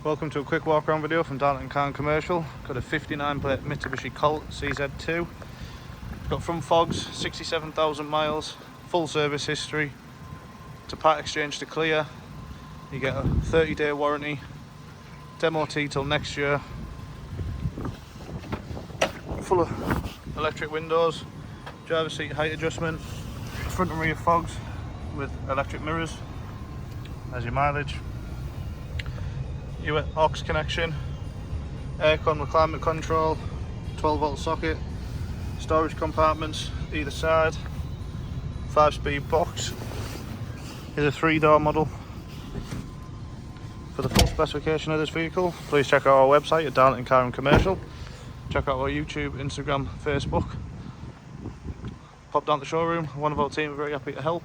Welcome to a quick walk around video from Darlington Car and Commercial. Got a 59 plate Mitsubishi Colt CZ2. Got front fogs, 67,000 miles, full service history. To part exchange to clear. You get a 30-day warranty, MOT till next year. Full of electric windows, driver's seat height adjustment, front and rear fogs with electric mirrors. There's your mileage. Your aux connection, aircon with climate control, 12-volt socket, storage compartments either side, 5-speed box. Here's a 3-door model. For the full specification of this vehicle, please check out our website at Darlington Car and Commercial. Check out our YouTube, Instagram, Facebook. Pop down to the showroom, one of our team are very happy to help.